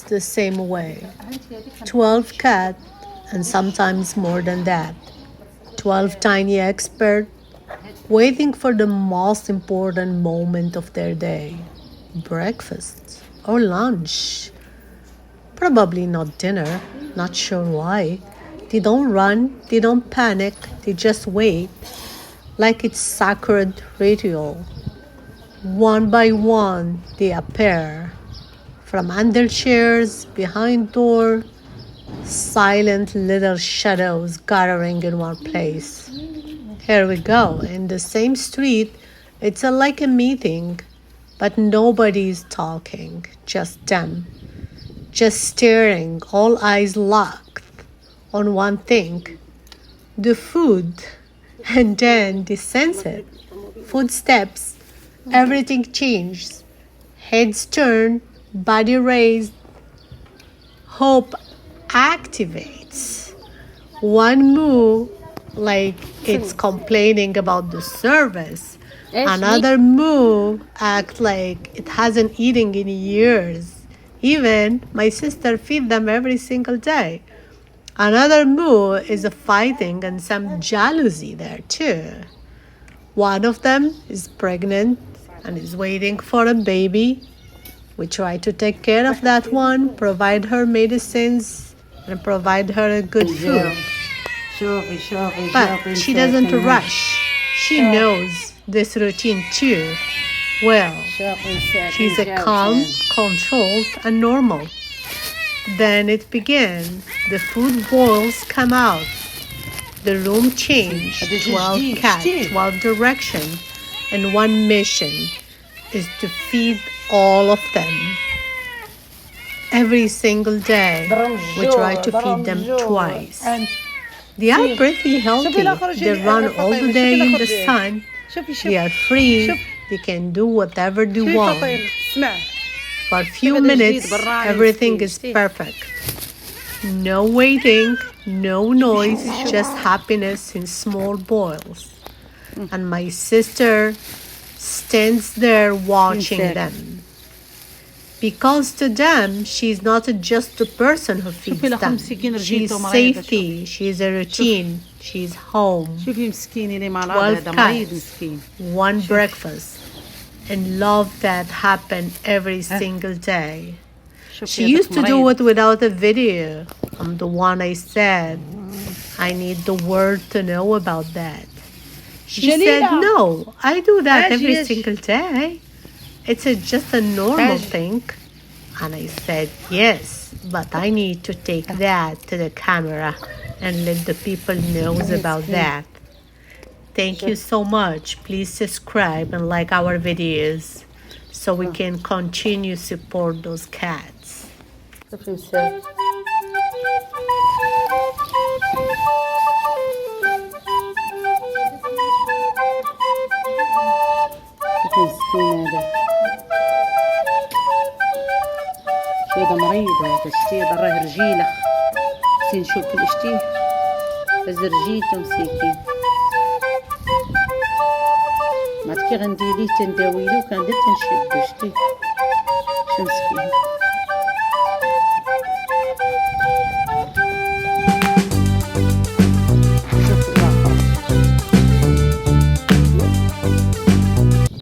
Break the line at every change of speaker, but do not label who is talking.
the same way. 12 cats, and sometimes more than that. 12 tiny experts waiting for the most important moment of their day. Breakfast or lunch. Probably not dinner, not sure why. They don't run, they don't panic, they just wait, like it's sacred ritual. One by one, they appear. From under chairs, behind door, silent little shadows gathering in one place. Here we go, in the same street, it's like a meeting, but nobody's talking, just them. Just staring, all eyes locked on one thing, the food. And then they sense it. Footsteps, everything changes. Heads turn, body raised. Hope activates. One move, like it's complaining about the service. Another move, act like it hasn't eaten in years. Even my sister feeds them every single day. Another move is a fighting and some jealousy there too. One of them is pregnant and is waiting for a baby. We try to take care of that one, provide her medicines, and provide her a good food. But she doesn't rush. She knows this routine too well. She's a calm, controlled, and normal. Then it began. The food boils come out. The room changed. 12 cats, 12 directions, and one mission is to feed all of them. Every single day, we try to feed them twice. They are pretty healthy. They run all the day in the sun. They are free. They can do whatever they want. For a few minutes, everything is perfect. No waiting, no noise, just happiness in small boils. And my sister stands there watching them. Because to them, she's not just the person who feeds them. She's safety, she's a routine, she's home. 12 cats, one breakfast, and love that happened every single day. She used to do it without a video. I'm the one I said, I need the world to know about that. She said, no, I do that every single day. It's just a normal thing. And I said, yes, but I need to take that to the camera and let the people know about that. Thank you so much. Please subscribe and like our videos so we can continue support those cats.
هذا مريض، هذا شتي ضراه رجيله. خصني نشوف شتي هز رجيلته مسكين. بعد كي غندير ليه تنداوي ليه وكندير تنشدو شتي شو مسكين.